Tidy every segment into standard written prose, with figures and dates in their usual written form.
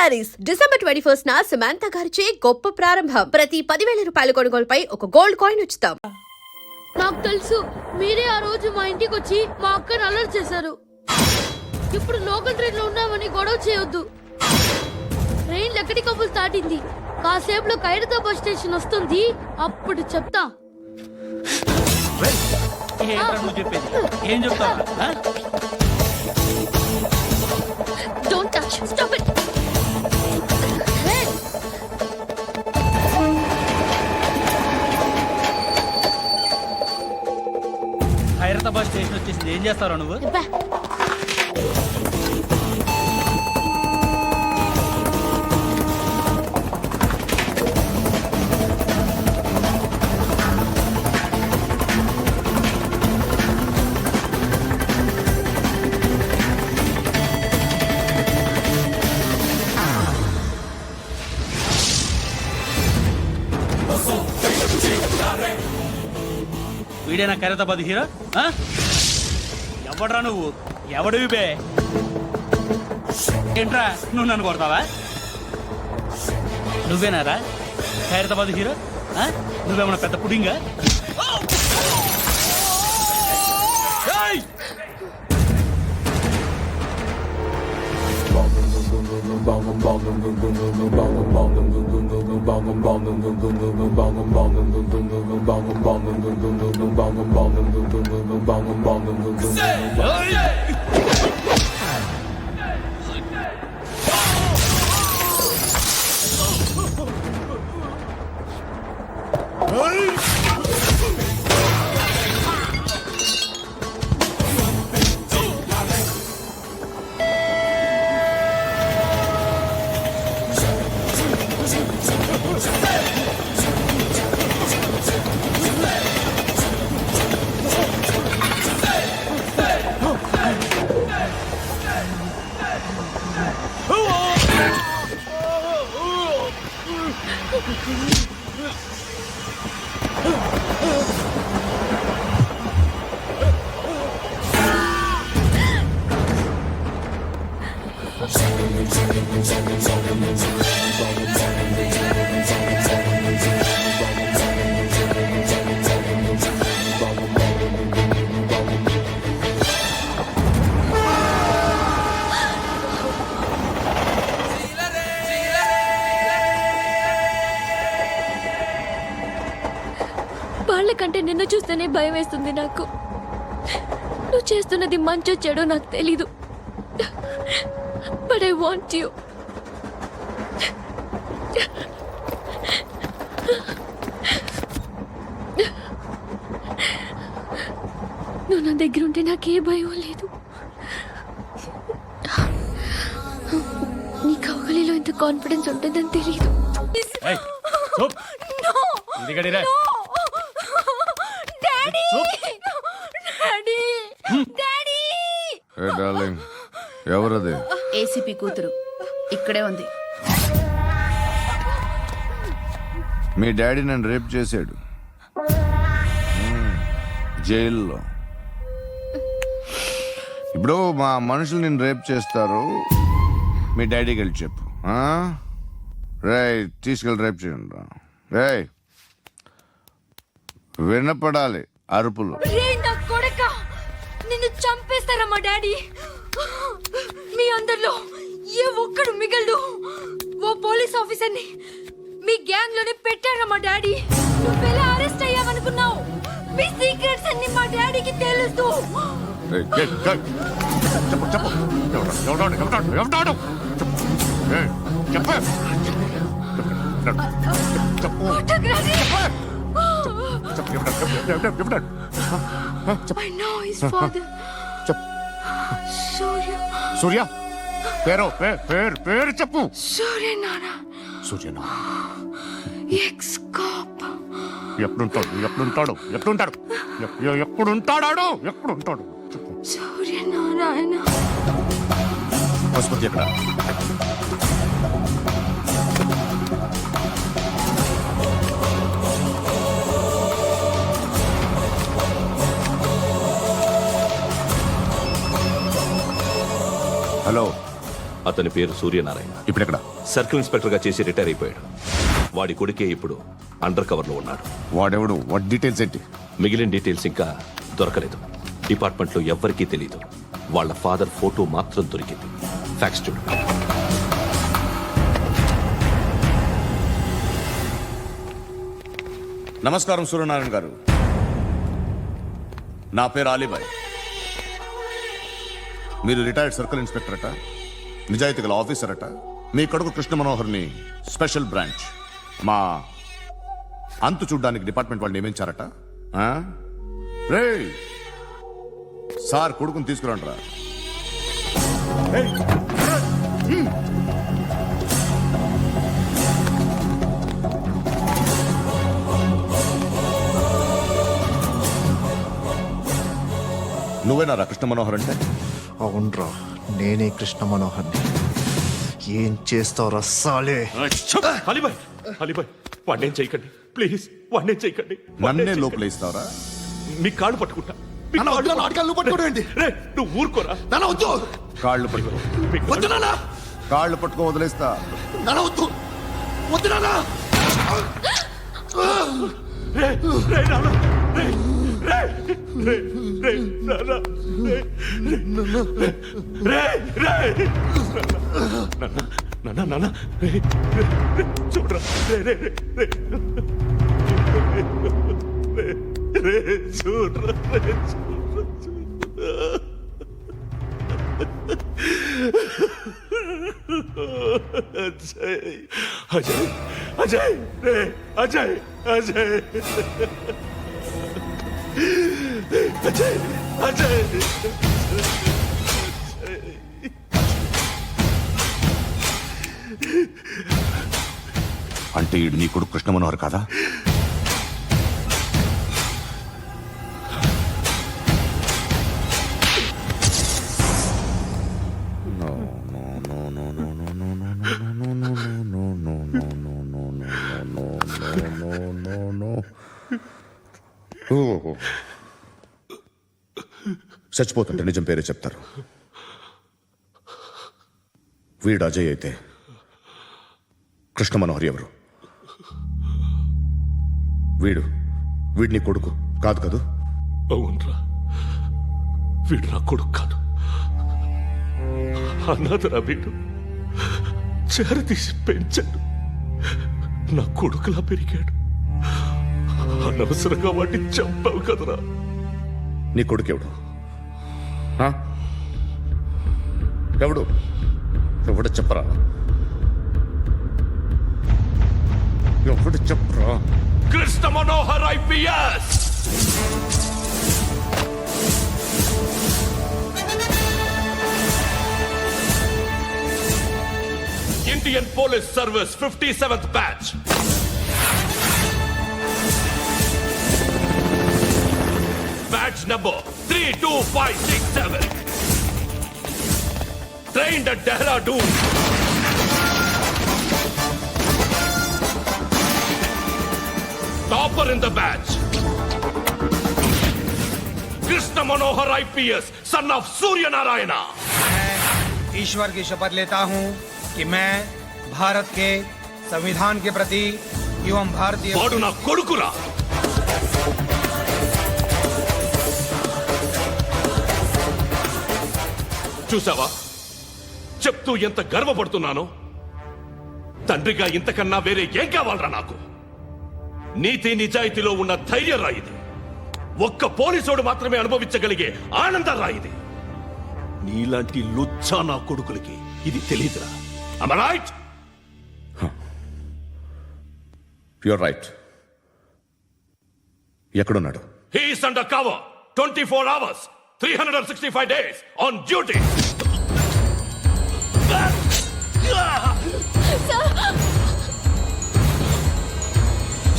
Saris December 21 Samantha గారిచే గొప్ప ప్రారంభం. ప్రతి 10,000 రూపాయల కొనుగోలుపై ఒక గోల్డ్ కాయిన్ ఉచితం. నాకు తెలుసు మీరే ఆ రోజు మా ఇంటికి వచ్చి మా అక్కని అలర్ట్ చేశారు. ఇప్పుడు లోకల్ ట్రైన్ లో ఉన్నామని గొడవ చేయొద్దు. ట్రైన్ లక్కడి కబుల్ దాటింది. కాసేపులో ఖైరతాబాద్ స్టేషన్ వస్తుంది. అప్పుడు చెప్తా. Don't touch. Stop it. Khairatabad station వచ్చేసింది. ఏం చేస్తారా నువ్వు? వీడేనా ఖైరతాబాద్ హీరో? ఎవడ్రా నువ్వు? ఎవడివి బే? ఏంట్రా నువ్వు నన్ను కొడతావా? నువ్వేనారా ఖైరతాబాద్ హీరో? నువ్వేమన్నా పెద్ద పుడింగా? వాళ్ళకంటే నిన్ను చూస్తేనే భయం వేస్తుంది నాకు. నువ్వు చేస్తున్నది మంచో చెడో నాకు తెలీదు. But I want you. నువ్వు నా దగ్గర ఉంటే నాకే భయం లేదు. నీ కౌగలిలో ఇంత కాన్ఫిడెన్స్ ఉంటుందని తెలీదు. ఎవరది? ఏసీపీ కూతురు ఇక్కడే ఉంది. మీ డాడీ నన్ను రేప్ చేశాడు జైల్లో. ఇప్పుడు మా మనుషులు నిన్ను రేప్ చేస్తారు. మీ డాడీకి వెళ్ళి చెప్పు. రేయ్ తీసుకెళ్ళి రేప్ చేయండి. రేయ్ వినపడాలి అరుపులు. నిన్ను చంపేస్తారా మా డాడీ? మీ అందరిలో ఏ ఒక్కడు మిగలడు. ఓ పోలీస్ ఆఫీసర్ని మీ గ్యాంగ్ లోనే పెట్టారా మా డాడీ? నువ్వెలా అరెస్ట్ అయ్యావనుకున్నావు? మీ సీక్రెట్స్ అన్ని మా డాడీకి తెలుసు. I know his father. Surya పేరు చెప్పు. సూర్యనారాయణ. Suryanarayana ex cop. ఎప్పుడుంటాడు సూర్యనారాయణ. ఆసుపత్రి ఎక్కడ? హలో, అతని పేరు సూర్యనారాయణ. ఇప్పుడెక్కడ? సర్కిల్ ఇన్స్పెక్టర్ గా చేసి రిటైర్ అయిపోయాడు. వాడి కొడుకే ఇప్పుడు అండర్ కవర్ లో ఉన్నాడు. వాడెవడు? వాట్ డీటెయిల్స్ ఏంటి? మిగిలిన డీటెయిల్స్ ఇంకా దొరకలేదు. డిపార్ట్మెంట్ లో ఎవ్వరికీ తెలీదు. వాళ్ళ ఫాదర్ ఫోటో మాత్రం దొరికింది. ఫ్యాక్స్ చూడు. నమస్కారం సూర్యనారాయణ గారు. నా పేరు అలీబాయ్. మీరు రిటైర్డ్ సర్కిల్ ఇన్స్పెక్టర్ అట, నిజాయితీ గల ఆఫీసర్ అట. మీ కొడుకు కృష్ణ మనోహర్ని స్పెషల్ బ్రాంచ్ మా అంతు చూడ్డానికి డిపార్ట్మెంట్ వాళ్ళు నియమించారట. ఆ? రేయ్, సార్ కొడుకుని తీసుకురండి రా. నువ్వేనా కృష్ణ మనోహర్ అంటే? అవునరా, నేనే కృష్ణ మనోహర్ని. ఏం చేస్తావు రస్సాలే? అలీబాయ్, అలీబాయ్, వాడినేం చేయకండి ప్లీజ్, వాడినేం చేయకండి. నన్నే లోపల ఇస్తావరా? మీ కాళ్ళు పట్టుకుంటా. మీ నాన్న, వద్దు కాళ్ళు నాన్న, అడగాలి, నువ్వు పట్టుకోవడం ఏంటి? రే, నువ్వు ఊరుకోరా. నాన్న వద్దు, కాళ్ళు పట్టుకో. మీ వద్దు నాన్న, కాళ్ళు పట్టుకో, వదిలేస్తా. నాన్న వద్దు, వద్దు నాన్న. రే, రే, నాన్న, రే, రే, రే, రే, నాన్న, రే, రే, రే, నాన్న, నాన్న, రే, రే, రే, చూడరా, రే, రే, రే, రే, రే, రే, చూడరా, రే, చూడరా, చూడరా. అజయ్, అజయ్, అజయ్, రే, అజయ్, అజయ్, అజయ్, అజయ్. అంటే ఈడు నీ కొడుకు కృష్ణ మనోహర్ కాదా? చచ్చిపోతుంటే నిజం పేరే చెప్తారు. వీడు అజయ్ అయితే కృష్ణ మనోహర్ ఎవరు? వీడిని కొడుకు కాదు కదూ? అవునరా, వీడు నా కొడుకు కాదు, అన్నదరా. వీడు చేరతీసి పెంచాడు, నా కొడుకులా పెరిగాడు. అనవసరంగా వాడిని చంపావు కదరా. నీ కొడుకు ఎవడు? ఆ? ఎవడు చెప్పరా? ఎవడు చెప్పరా? Krishna Manohar IPS. Indian police service 57th batch. Batch number 32567. Trained at Dehradun. Topper in the batch. Krishna Manohar IPS, son of Surya Narayana. मैं ईश्वर की शपथ लेता हूं कि मैं भारत के संविधान के प्रति एवं भारतीय వాడు నా కొడుకురా. చూసావా, చెప్తూ ఎంత గర్వపడుతున్నానో. తండ్రిగా ఇంతకన్నా వేరే ఏం కావాలరా నాకు? నీతి నిజాయితీలో ఉన్న ధైర్యం రా ఇది. ఒక్క పోలీసోడు మాత్రమే అనుభవించగలిగే ఆనందం రా ఇది. నీలాంటి లుచ్చా నా కొడుకులకి ఇది తెలీదురా. Am I right? You're right. ఎక్కడున్నాడు? He is under cover 24 hours 365 days on duty.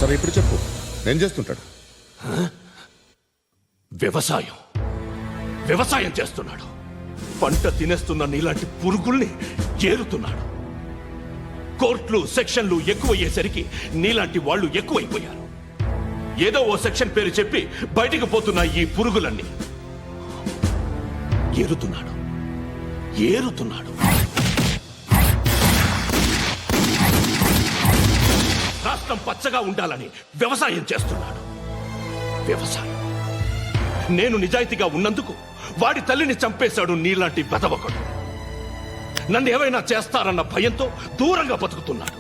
సరే ఇప్పుడు చెప్పు, ఏం చేస్తుంటాడు? వ్యవసాయం చేస్తున్నాడు. పంట తినేస్తున్న నీలాంటి పురుగుల్ని చేరుతున్నాడు. కోర్టులు సెక్షన్లు ఎక్కువయ్యేసరికి నీలాంటి వాళ్ళు ఎక్కువైపోయారు. ఏదో ఓ సెక్షన్ పేరు చెప్పి బయటికి పోతున్న ఈ పురుగులన్నీ ఏరుతున్నాడు. రాష్ట్రం పచ్చగా ఉండాలని వ్యవసాయం చేస్తున్నాడు. వ్యవసాయం. నేను నిజాయితీగా ఉన్నందుకు వాడి తల్లిని చంపేశాడు నీలాంటి వెధవకుడు. నన్ను ఏమైనా చేస్తారన్న భయంతో దూరంగా బతుకుతున్నాడు.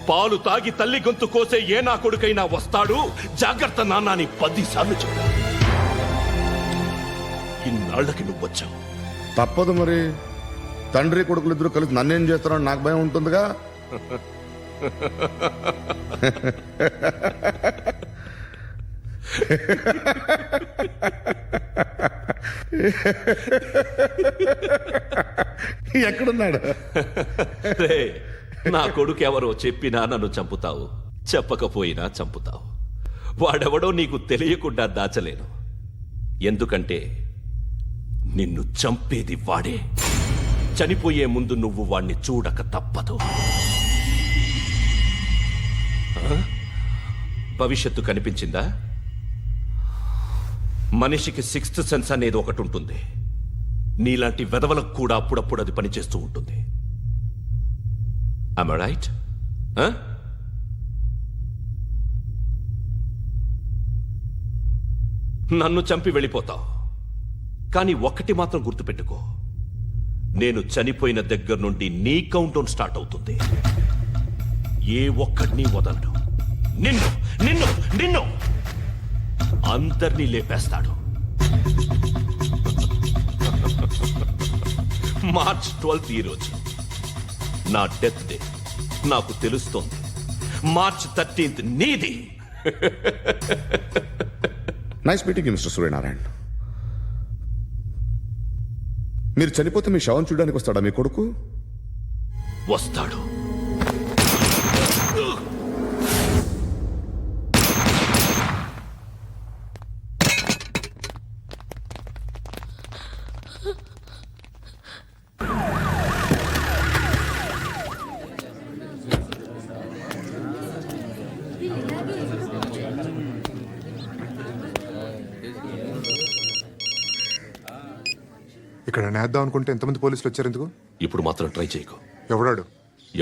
పాలు తాగి తల్లి గొంతు కోసే ఏ నా కొడుకైనా వస్తాడు, జాగ్రత్త నాన్న అని 10 సార్లు చెప్పాడు. ఇన్నాళ్లకి నువ్వు వచ్చావు. తప్పదు మరి. తండ్రి కొడుకులు ఇద్దరు కలిసి నన్నేం చేస్తారో నాకు భయం ఉంటుందిగా. ఎక్కడున్నాడు? రే, నా కొడుకు ఎవరో చెప్పినా నన్ను చంపుతావు, చెప్పకపోయినా చంపుతావు. వాడెవడో నీకు తెలియకుండా దాచలేను. ఎందుకంటే నిన్ను చంపేది వాడే. చనిపోయే ముందు నువ్వు వాణ్ణి చూడక తప్పదు. ఆ? భవిష్యత్తు కనిపించిందా? మనిషికి 6th సెన్స్ అనేది ఒకటి ఉంటుంది. నీలాంటి వెధవలకు కూడా అప్పుడప్పుడు అది పనిచేస్తూ ఉంటుంది. Am I right? Huh? నన్ను చంపి వెళ్ళిపోతావు. కానీ ఒక్కటి మాత్రం గుర్తుపెట్టుకో, నేను చనిపోయిన దగ్గర నుండి నీ కౌంట్ డౌన్ స్టార్ట్ అవుతుంది. ఏ ఒక్కడిని వదలడు. నిన్ను నిన్ను నిన్ను అందరినీ లేపేస్తాడు. మార్చ్ 12th ఈ రోజు నా డెత్ డే. నాకు తెలుస్తోంది. మార్చ్ 13th నీది. Nice meeting mister Suryanarayana. మీరు చనిపోతే మీ శవం చూడడానికి వస్తాడా మీ కొడుకు? వస్తాడు. ఇక్కడ నేద్దాం అనుకుంటే ఎంతమంది పోలీసులు వచ్చారు ఎందుకు? ఇప్పుడు మాత్రం ట్రై చేయకు. ఎవడాడు?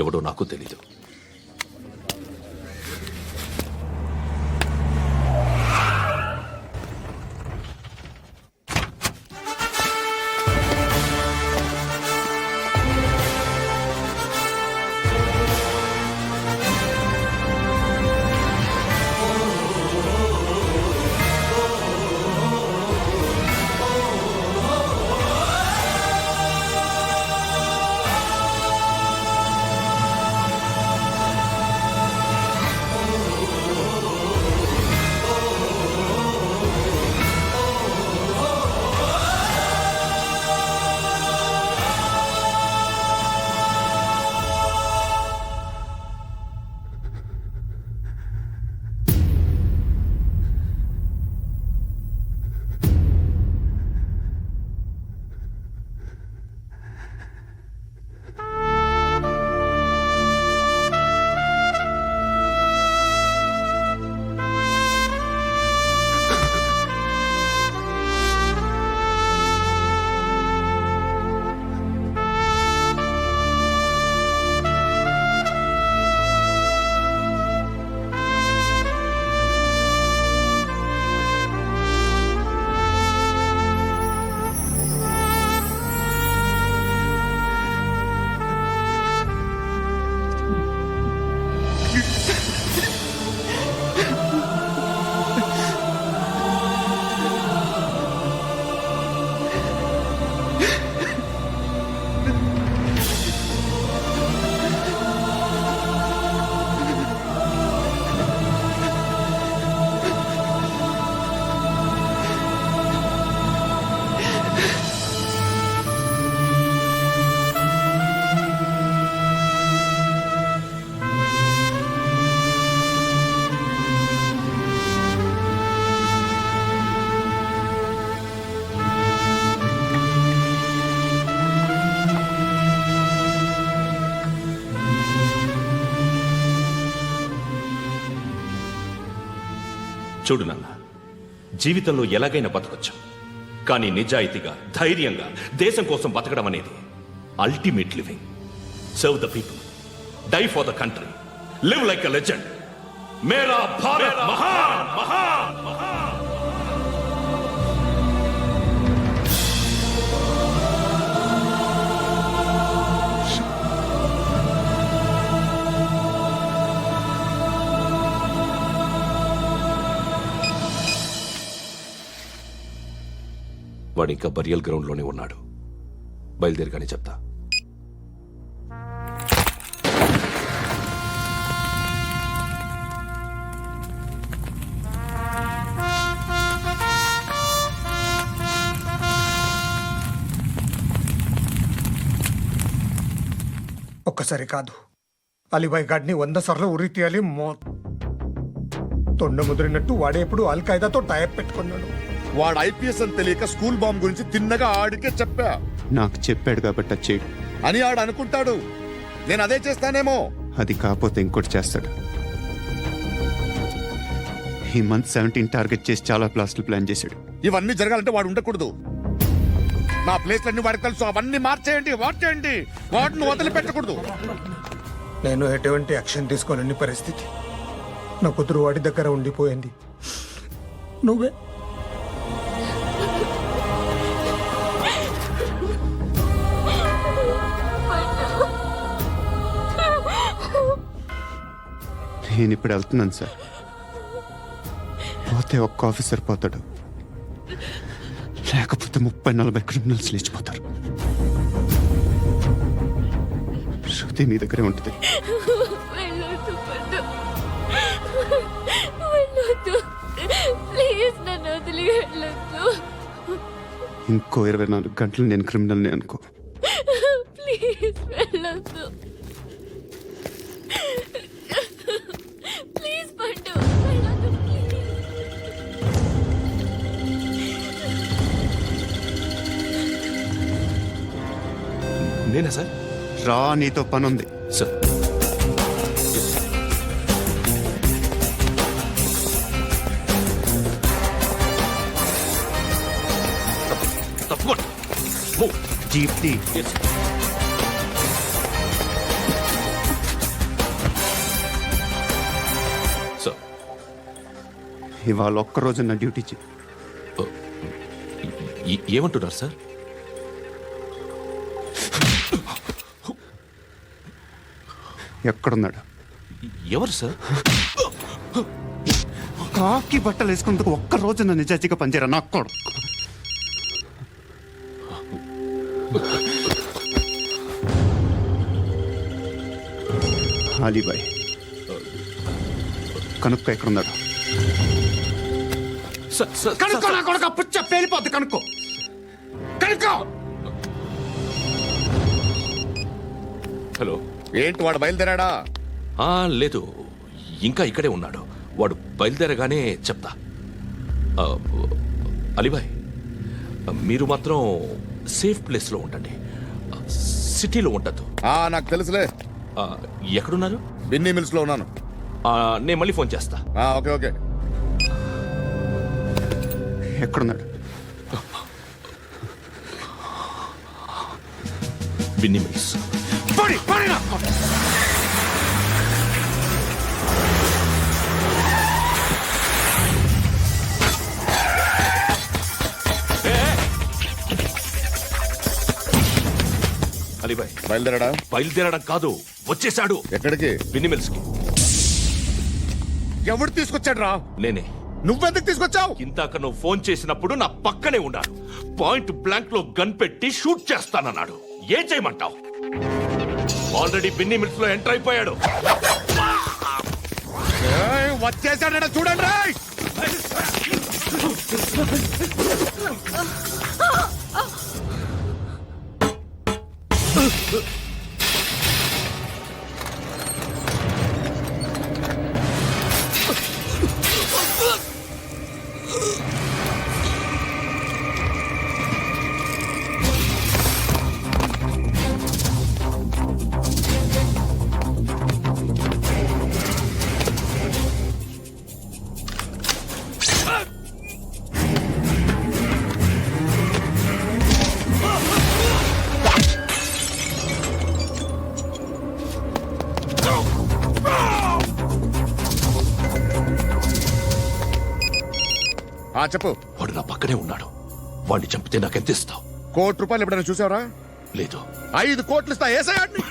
ఎవడో నాకు తెలీదు. చూడు నాన్న, జీవితంలో ఎలాగైనా బతకొచ్చు. కానీ నిజాయితీగా, ధైర్యంగా దేశం కోసం బతకడం అనేది ultimate living. Serve the people, die for the country, live like a legend मेरा भारत महान महान महान వాడు ఇంకా బరియల్ గ్రౌండ్ లోనే ఉన్నాడు బయలుదేరగానే చెప్తా ఒక్కసారి కాదు అలీబాయ్ గాడిని 100 సార్లు ఉరి తీయాలి తొండ ముదిరినట్టు వాడేప్పుడు అల్ ఖైదాతో టైప్ పెట్టుకున్నాడు. వాడు ఐపీఎస్ అని తెలియక స్కూల్ బాంబ్ గురించి తిన్నగా ఆడికే చెప్పా నాకు చెప్పాడు కాబట్టి అది చేయడు. అని ఆడు అనుకుంటాడు నేను అదే చేస్తానేమో. అది కాకపోతే ఇంకోటి చేస్తాడు. ఈ మంత్ 17 టార్గెట్ చేసి చాలా ప్లాస్టులు ప్లాన్ చేశాడు. ఇవన్నీ జరగాలంటే వాడు ఉండకూడదు. నా ప్లేస్లన్నీ వాడికి తెలుసు. అవన్నీ మార్చేయండి వార్చేయండి. వాటిని వదిలిపెట్టకూడదు. నేను ఎటువంటి యాక్షన్ తీసుకోలేని పరిస్థితి. నా కూతురు వాడి దగ్గర ఉండిపోయింది. నువ్వే నేను ఇప్పుడు వెళ్తున్నాను సార్. పోతే ఒక్క ఆఫీసర్ పోతాడు, లేకపోతే 30-40 క్రిమినల్స్ లేచిపోతారు. శృతి నీ దగ్గరే ఉంటుంది. వెళ్ళొద్దు పండు. వెళ్ళొద్దు. ప్లీజ్ నన్ను వదిలి వెళ్ళొద్దు. ఇంకో 24 గంటలు నేను క్రిమినల్ని అనుకో. ప్లీజ్ వెళ్ళొద్దు. ప్లీజ్ పండు వెళ్ళొద్దు. నేనా సార్ రా, నీతో పని ఉంది. సార్ తప్పకుండా జీప్తి సార్ ఇవాళ ఒక్కరోజు నా డ్యూటీ చేయి. ఏమంటున్నారు సార్? ఎక్కడున్నాడు? ఎవరు సార్? కాకి బట్టలు వేసుకున్నందుకు ఒక్కరోజు నా నిజాయితీగా పనిచేయరా నాకు కూడా. అలీబాయ్ కనుక్కో ఎక్కడున్నాడు. కనుక్కో నా కొడుకు. పుచ్చ పేలిపోద్ది. కనుక్కో కనుక్కో. హలో, ఏంటి వాడు బయలుదేరాడా? లేదు, ఇంకా ఇక్కడే ఉన్నాడు. వాడు బయలుదేరగానే చెప్తా. అలీబాయ్, మీరు మాత్రం సేఫ్ ప్లేస్లో ఉండండి. సిటీలో ఉండద్దు. నాకు తెలుసులే. ఎక్కడున్నారు? బిన్నీ మిల్స్ లో ఉన్నాను. నేను మళ్ళీ ఫోన్ చేస్తా. Okay okay. ఎక్కడున్నాడు? బిన్నీ మిల్స్. అలీబాయ్ బయలుదేరాడా? బయలుదేరడం కాదు, వచ్చేశాడు. ఎక్కడికి? బిన్నీ మిల్స్ కి. ఎవడు తీసుకొచ్చాడు రా? నేనే. నువ్వెందుకు తీసుకొచ్చావు? ఇందాక నువ్వు ఫోన్ చేసినప్పుడు నా పక్కనే ఉన్నాడు. పాయింట్ బ్లాంక్ లో గన్ పెట్టి షూట్ చేస్తానన్నాడు. ఏం చేయమంటావు? ఆల్రెడీ బిన్నీ మిల్స్ లో ఎంటర్ అయిపోయాడు. వచ్చేసాడ చూడండి రా. చెప్పు. వాడు నా పక్కనే ఉన్నాడు. వాడిని చంపితే నాకెంత ఇస్తావు? ₹1,00,00,000 ఎప్పుడైనా చూసావరా? లేదు. 5 కోట్లు ఇస్తా. ఏసయాడిని.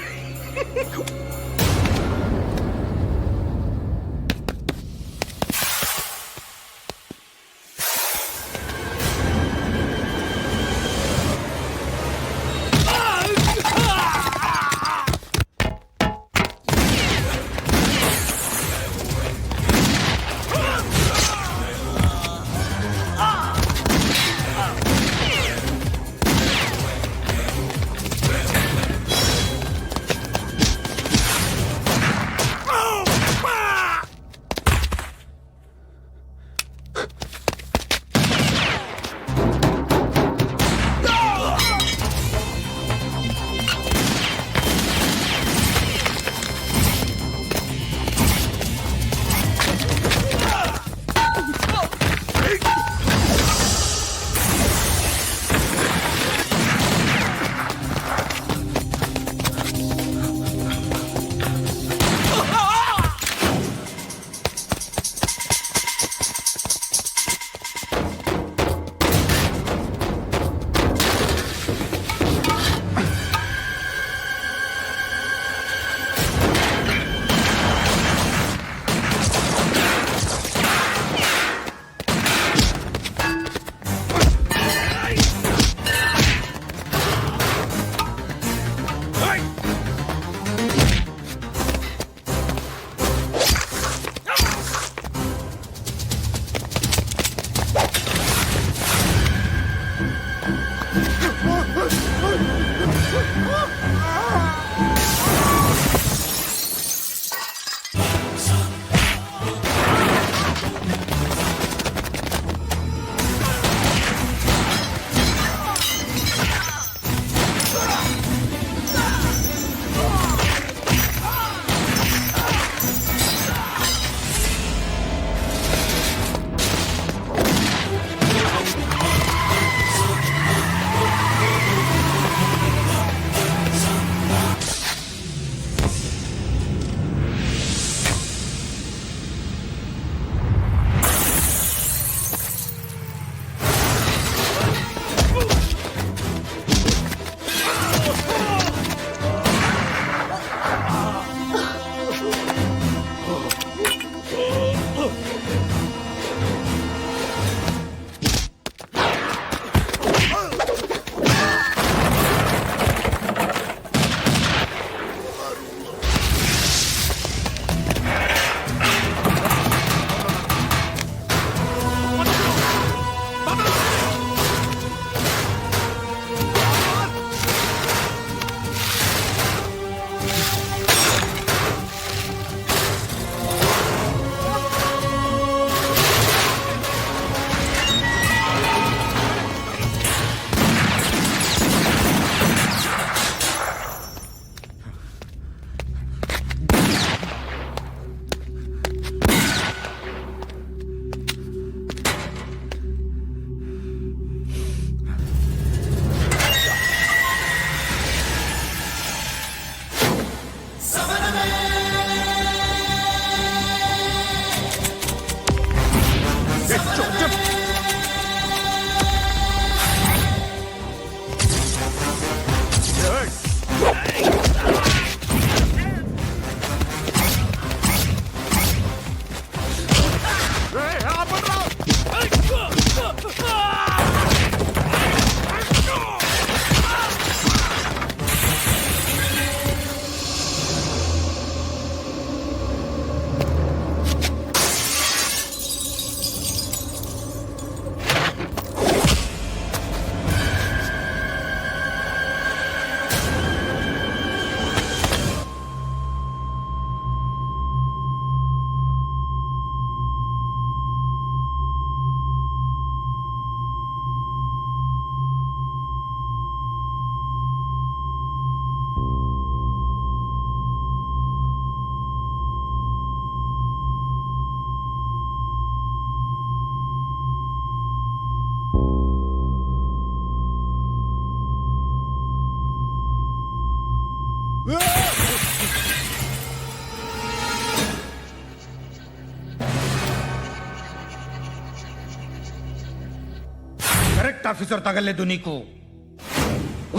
ऑफिसर तगल्ले दुनी को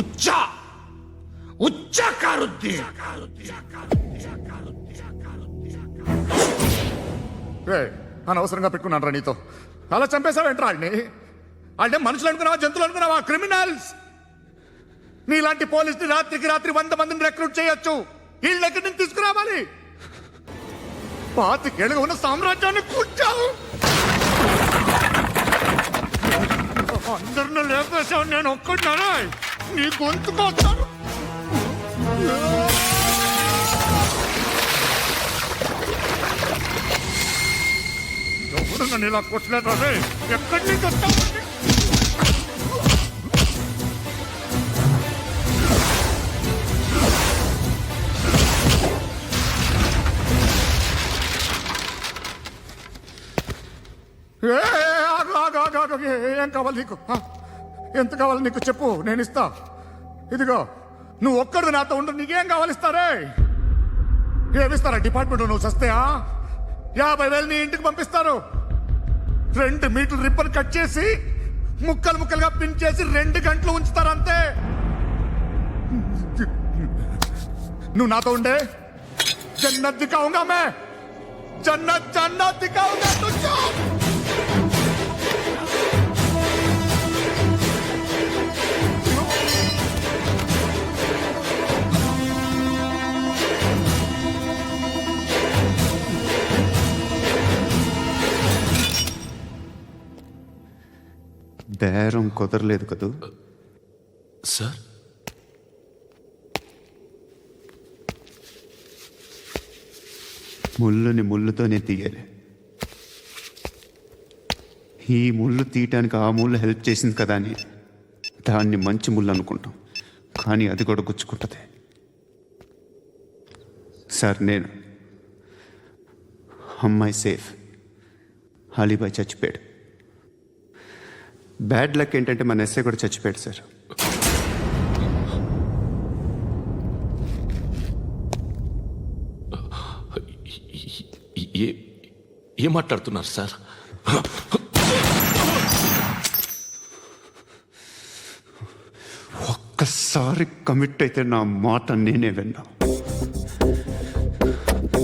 उच्चा उच्चा कारुद्दी అనవసరంగా పెట్టుకున్నాను రా నీతో అలా చంపేశావేంట్రా ఆడిని అంటే మనుషులు అనుకున్నావా జంతువులు అనుకున్నావా క్రిమినల్స్ నీలాంటి పోలీసుని రాత్రికి రాత్రి 100 మందిని రిక్రూట్ చేయొచ్చు వీళ్ళ దగ్గర నుంచి తీసుకురావాలి 25 ఏళ్ళుగా ఉన్న సామ్రాజ్యాన్ని కూర్చావు అందరిని లేపేశావు నేను ఒక్కడినారా నీ గొంతుకొస్తాను ఎవరు నన్ను ఇలా కొట్టలేదా ఎక్కడి నుంచి వస్తావు ఏం కావాలి నీకు ఎంత కావాలి నీకు చెప్పు నేను ఇస్తా ఇదిగో నువ్వు ఒక్కడు నాతో ఉండు నీకేం కావాలి ఇస్తారే ఏమిస్తారా డిపార్ట్మెంట్ నువ్వు చస్తేయా 50,000 నీ ఇంటికి పంపిస్తారు 2 మీటర్లు రిబ్బన్ కట్ చేసి ముక్కలు ముక్కలుగా పిన్ చేసి 2 గంటలు ఉంచుతారు అంతే నువ్వు నాతో ఉండే జన్నత్ దిఖాऊंगा मैं जन्नत जन्नत दिखाऊंगा तुझको బేరం కుదరలేదు కదూ సార్ ముళ్ళుని ముళ్ళుతోనే తీయాలి ఈ ముళ్ళు తీయటానికి ఆ ముళ్ళు హెల్ప్ చేసింది కదా అని దాన్ని మంచి ముళ్ళు అనుకుంటాం కానీ అది కూడా గుచ్చుకుంటుంది సార్ నేను అమ్మాయి సేఫ్ అలీబాయ్ చచ్చిపోయాడు బ్యాడ్ లక్ ఏంటంటే మన ఎస్ఐ కూడా చచ్చిపోయాడు సార్ ఏం మాట్లాడుతున్నారు సార్ ఒక్కసారి కమిట్ అయితే నా మాట నేనే విన్నా